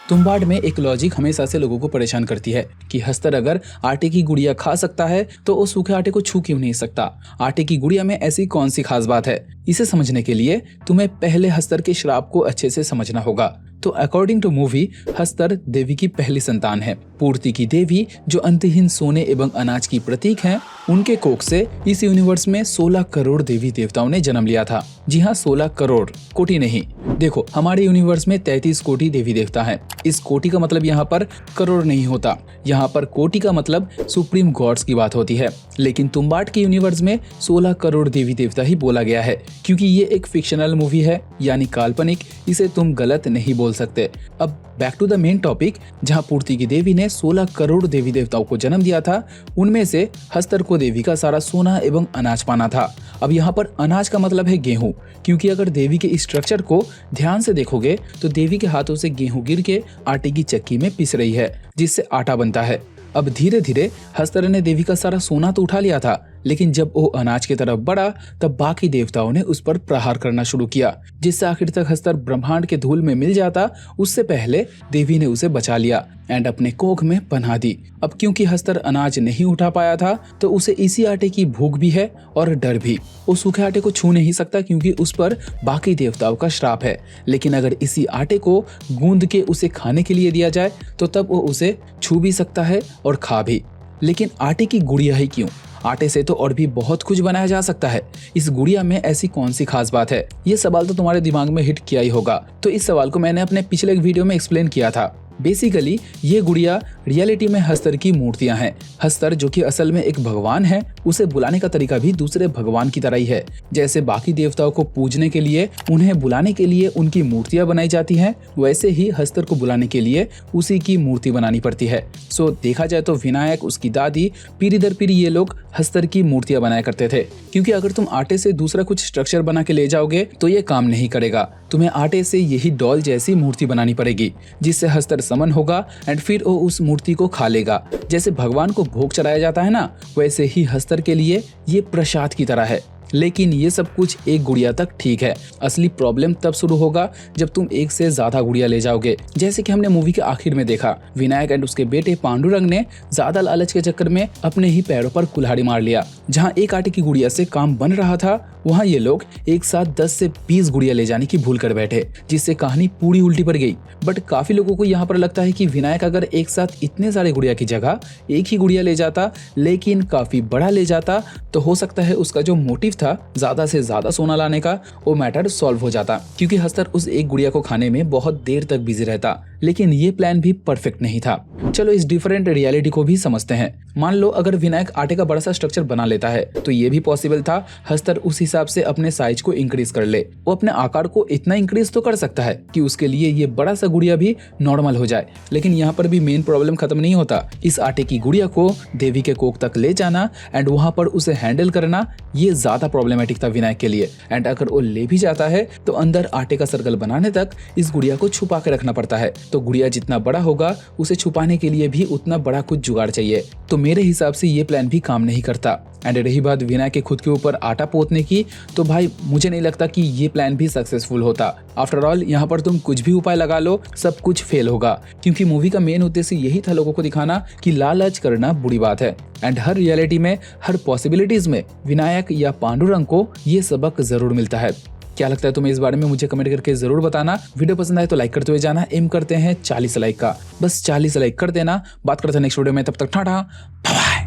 तुम्बाड में एक लॉजिक हमेशा से लोगों को परेशान करती है कि हस्तर अगर आटे की गुड़िया खा सकता है तो वो सूखे आटे को छू क्यों नहीं सकता। आटे की गुड़िया में ऐसी कौन सी खास बात है? इसे समझने के लिए तुम्हें पहले हस्तर के श्राप को अच्छे से समझना होगा। तो अकॉर्डिंग टू मूवी, हस्तर देवी की पहली संतान है। पूर्ति की देवी जो अंतहीन सोने एवं अनाज की प्रतीक हैं, उनके कोख से इस यूनिवर्स में 16 करोड़ देवी देवताओं ने जन्म लिया था। जी हाँ, 16 करोड़, कोटि नहीं। देखो, हमारे यूनिवर्स में 33 कोटि देवी देवता हैं। इस कोटि का मतलब यहाँ पर करोड़ नहीं होता, यहाँ पर कोटि का मतलब सुप्रीम गॉड्स की बात होती है। लेकिन तुम्बाड के यूनिवर्स में 16 करोड़ देवी देवता ही बोला गया है, क्योंकि ये एक फिक्शनल मूवी है, यानी काल्पनिक। इसे तुम गलत नहीं बोल सकते। अब back to the main topic, जहाँ पूर्ति की देवी ने 16 करोड़ देवी देवताओं को जन्म दिया था, उनमें से हस्तर को देवी का सारा सोना एवं अनाज पाना था। अब यहाँ पर अनाज का मतलब है गेहूं, क्योंकि अगर देवी के स्ट्रक्चर को ध्यान से देखोगे तो देवी के हाथों से गेहूं गिर के आटे की चक्की में पिस रही है, जिससे आटा बनता है। अब धीरे धीरे हस्तर ने देवी का सारा सोना तो उठा लिया था, लेकिन जब वो अनाज की तरफ बढ़ा तब बाकी देवताओं ने उस पर प्रहार करना शुरू किया, जिससे आखिर तक हस्तर ब्रह्मांड के धूल में मिल जाता। उससे पहले देवी ने उसे बचा लिया एंड अपने कोख में पनाह दी। अब क्योंकि हस्तर अनाज नहीं उठा पाया था, तो उसे इसी आटे की भूख भी है और डर भी। वो सूखे आटे को छू नहीं सकता क्योंकि उस पर बाकी देवताओं का श्राप है। लेकिन अगर इसी आटे को गूंद के उसे खाने के लिए दिया जाए तो तब वो उसे छू भी सकता है और खा भी। लेकिन आटे की गुड़िया ही क्यों? आटे से तो और भी बहुत कुछ बनाया जा सकता है। इस गुड़िया में ऐसी कौन सी खास बात है? ये सवाल तो तुम्हारे दिमाग में हिट किया ही होगा। तो इस सवाल को मैंने अपने पिछले एक वीडियो में एक्सप्लेन किया था। बेसिकली ये गुड़िया रियलिटी में हस्तर की मूर्तियां हैं। हस्तर जो कि असल में एक भगवान है, उसे बुलाने का तरीका भी दूसरे भगवान की तरह ही है। जैसे बाकी देवताओं को पूजने के लिए, उन्हें बुलाने के लिए उनकी मूर्तियां बनाई जाती हैं, वैसे ही हस्तर को बुलाने के लिए उसी की मूर्ति बनानी पड़ती है। सो देखा जाए तो विनायक, उसकी दादी, पीढ़ी दर पीढ़ी ये लोग हस्तर की मूर्तियां बनाया करते थे। क्योंकि अगर तुम आटे से दूसरा कुछ स्ट्रक्चर बना के ले जाओगे तो ये काम नहीं करेगा। तुम्हें आटे से यही डॉल जैसी मूर्ति बनानी पड़ेगी, जिससे हस्तर समन होगा एंड फिर वो उस मूर्ति को खा लेगा। जैसे भगवान को भोग चढ़ाया जाता है ना, वैसे ही हस्तर के लिए ये प्रसाद की तरह है। लेकिन ये सब कुछ एक गुड़िया तक ठीक है। असली प्रॉब्लम तब शुरू होगा जब तुम एक से ज्यादा गुड़िया ले जाओगे। जैसे कि हमने मूवी के आखिर में देखा, विनायक एंड उसके बेटे पांडुरंग ने ज्यादा लालच के चक्कर में अपने ही पैरों पर कुल्हाड़ी मार लिया। जहाँ एक आटे की गुड़िया से काम बन रहा था, वहाँ ये लोग एक साथ 10 से 20 गुड़िया ले जाने की भूल कर बैठे, जिससे कहानी पूरी उल्टी पड़ गई। बट काफी लोगों को यहाँ पर लगता है कि विनायक अगर एक साथ इतने सारे गुड़िया की जगह एक ही गुड़िया ले जाता, लेकिन काफी बड़ा ले जाता, तो हो सकता है उसका जो मोटिव था ज्यादा से ज्यादा सोना लाने का, वो मैटर सॉल्व हो जाता। क्योंकि हस्तर उस एक गुड़िया को खाने में बहुत देर तक बिजी रहता। लेकिन ये प्लान भी परफेक्ट नहीं था। चलो इस डिफरेंट रियलिटी को भी समझते हैं। मान लो अगर विनायक आटे का बड़ा सा स्ट्रक्चर बना लेता है, तो ये भी पॉसिबल था हस्तर उस हिसाब से अपने साइज को इंक्रीज कर ले। वो अपने आकार को इतना इंक्रीज तो कर सकता है कि उसके लिए ये बड़ा सा गुड़िया भी नॉर्मल हो जाए। लेकिन यहाँ पर भी मेन प्रॉब्लम खत्म नहीं होता। इस आटे की गुड़िया को देवी के कोख तक ले जाना एंड वहां पर उसे हैंडल करना, ये ज्यादा प्रॉब्लमेटिक था विनायक के लिए। एंड अगर वो ले भी जाता है तो अंदर आटे का सर्कल बनाने तक इस गुड़िया को छुपा के रखना पड़ता है। तो गुड़िया जितना बड़ा होगा, उसे छुपाने के लिए भी उतना बड़ा कुछ जुगाड़ चाहिए। तो मेरे हिसाब से ये प्लान भी काम नहीं करता। एंड रही बात विनायक के खुद के ऊपर आटा पोतने की, तो भाई मुझे नहीं लगता कि ये प्लान भी सक्सेसफुल होता। आफ्टर ऑल यहाँ पर तुम कुछ भी उपाय लगा लो, सब कुछ फेल होगा। क्योंकि मूवी का मेन उद्देश्य यही था लोगों को दिखाना कि लालच करना बुरी बात है। एंड हर रियलिटी में, हर पॉसिबिलिटीज में विनायक या पांडुरंग को ये सबक जरूर मिलता है। क्या लगता है तुम्हें इस बारे में? मुझे कमेंट करके जरूर बताना। वीडियो पसंद आए तो लाइक करते हुए जाना। एम करते हैं 40 लाइक का, बस 40 लाइक कर देना। बात करते हैं नेक्स्ट वीडियो में, तब तक टाटा बाय।